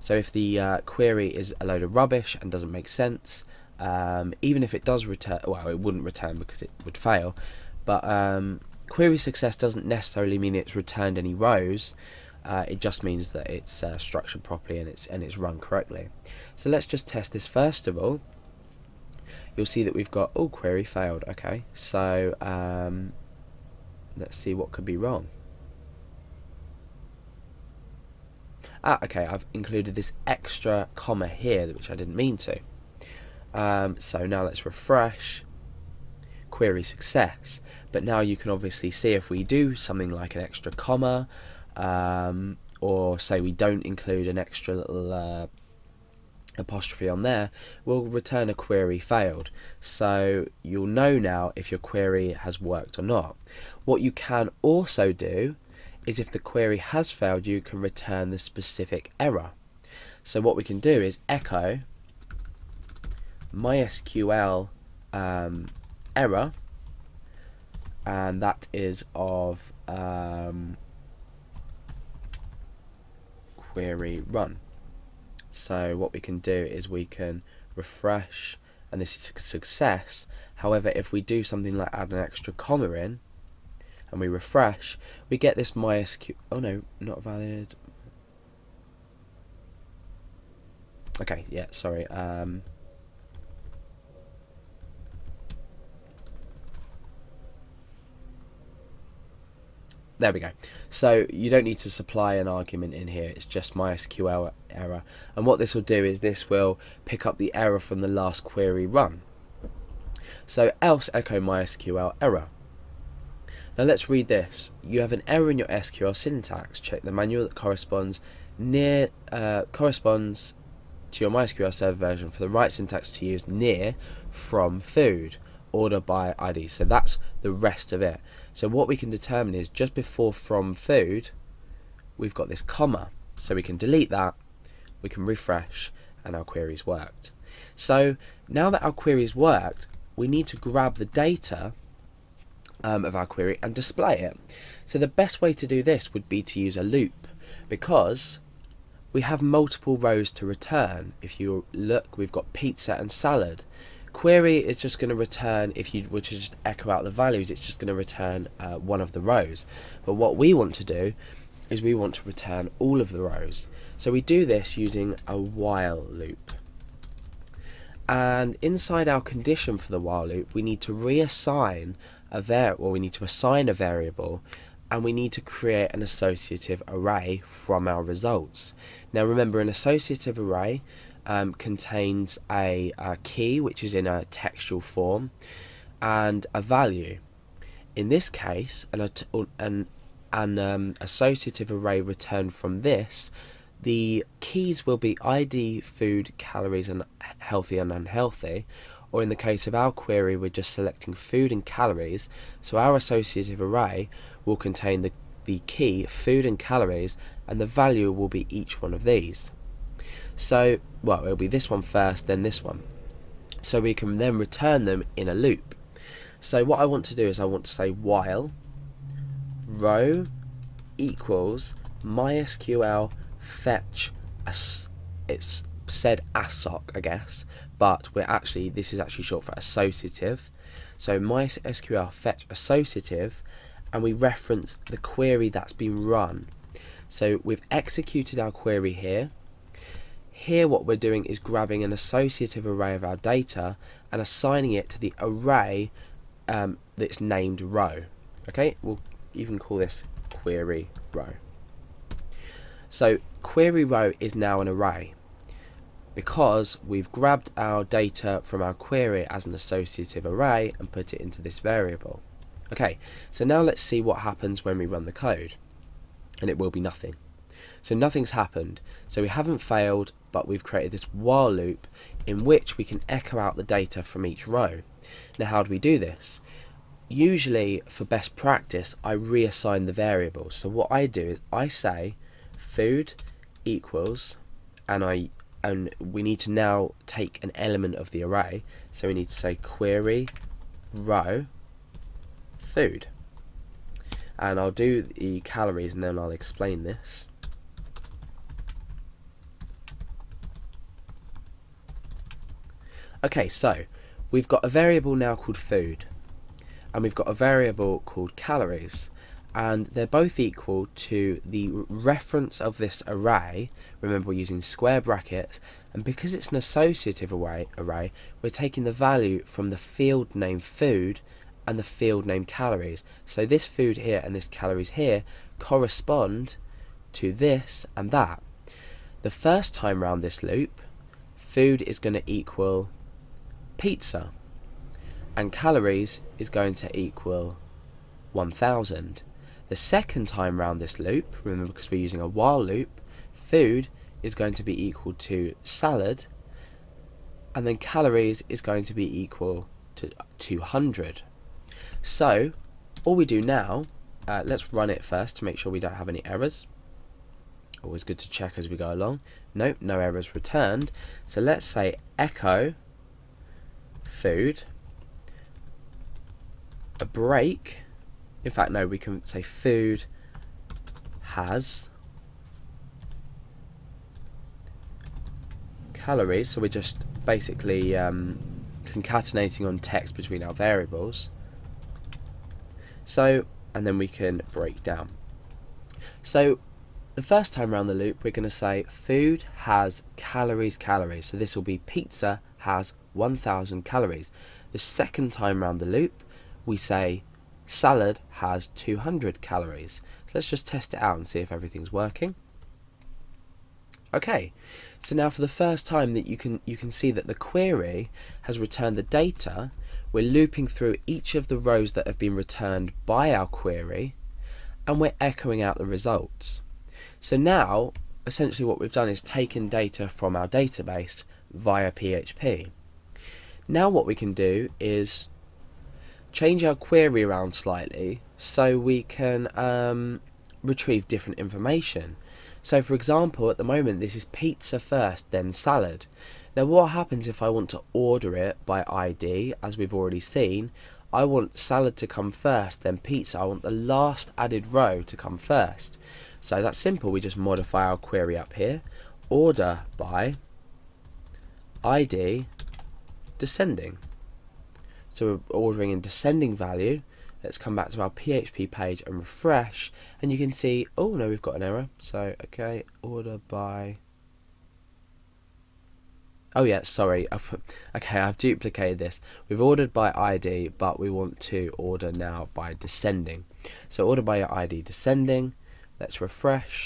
So if the query is a load of rubbish and doesn't make sense, even if it does return, well, it wouldn't return because it would fail, but query success doesn't necessarily mean it's returned any rows. It just means that it's structured properly and it's run correctly. So let's just test this first of all. You'll see that we've got, oh, query failed. Okay, so let's see what could be wrong. Okay, I've included this extra comma here, which I didn't mean to. So now let's refresh. Query success. But now you can obviously see if we do something like an extra comma, or say we don't include an extra little apostrophe on there, we'll return a query failed. So you'll know now if your query has worked or not. What you can also do is if the query has failed, you can return the specific error. So what we can do is echo MySQL error, and that is of query run. So what we can do is we can refresh, and this is success. However, if we do something like add an extra comma in and we refresh, we get this MySQL, oh no, not valid. Okay, yeah, sorry. There we go. So you don't need to supply an argument in here, it's just MySQL error. And what this will do is this will pick up the error from the last query run. So else echo MySQL error. Now let's read this. You have an error in your SQL syntax. Check the manual that corresponds to your MySQL server version for the right syntax to use near from food, order by ID. So that's the rest of it. So what we can determine is just before from food, we've got this comma. So we can delete that, we can refresh, and our query's worked. So now that our query's worked, we need to grab the data of our query and display it. So the best way to do this would be to use a loop, because we have multiple rows to return. If you look, we've got pizza and salad. Query is just going to return, if you were to just echo out the values, it's just going to return one of the rows. But what we want to do is we want to return all of the rows. So we do this using a while loop. And inside our condition for the while loop, we need to reassign we need to assign a variable, and we need to create an associative array from our results. Now remember, an associative array contains a key, which is in a textual form, and a value. In this case, an associative array returned from this, the keys will be ID, food, calories, and healthy and unhealthy. Or in the case of our query, we're just selecting food and calories, so our associative array will contain the key, food and calories, and the value will be each one of these. So, well, it'll be this one first, then this one. So we can then return them in a loop. So what I want to do is I want to say while row equals MySQL fetch, it's said assoc, I guess, but this is actually short for associative. So MySQL fetch associative, and we reference the query that's been run. So we've executed our query here. Here what we're doing is grabbing an associative array of our data and assigning it to the array that's named row. Okay, we'll even call this query row. So query row is now an array, because we've grabbed our data from our query as an associative array and put it into this variable. Okay, so now let's see what happens when we run the code, and it will be nothing. So nothing's happened, so we haven't failed, but we've created this while loop in which we can echo out the data from each row. Now how do we do this? Usually, for best practice, I reassign the variables. So what I do is I say food equals, and we need to now take an element of the array, so we need to say query row food, and I'll do the calories and then I'll explain this. Okay, so we've got a variable now called food, and we've got a variable called calories, and they're both equal to the reference of this array. Remember, we're using square brackets, and because it's an associative array, we're taking the value from the field name food and the field name calories. So this food here and this calories here correspond to this and that. The first time round this loop, food is going to equal pizza, and calories is going to equal 1000. The second time round this loop, remember because we're using a while loop, food is going to be equal to salad, and then calories is going to be equal to 200. So all we do now, let's run it first to make sure we don't have any errors. Always good to check as we go along. Nope, no errors returned. So let's say echo food, a break. In fact, no, we can say food has calories. So we're just basically concatenating on text between our variables. So, and then we can break down. So the first time around the loop, we're going to say food has calories. So this will be pizza has 1000 calories. The second time around the loop, we say salad has 200 calories. So let's just test it out and see if everything's working. Okay, so now for the first time that you can see that the query has returned the data. We're looping through each of the rows that have been returned by our query, and we're echoing out the results. So now, essentially what we've done is taken data from our database via PHP. Now what we can do is change our query around slightly so we can retrieve different information. So for example, at the moment this is pizza first, then salad. Now what happens if I want to order it by ID, as we've already seen? I want salad to come first, then pizza. I want the last added row to come first. So that's simple, we just modify our query up here. Order by ID descending. So we're ordering in descending value. Let's come back to our PHP page and refresh, and you can see, oh no, we've got an error. So, okay, order by, oh yeah, sorry, okay, I've duplicated this. We've ordered by ID, but we want to order now by descending. So order by ID descending, let's refresh.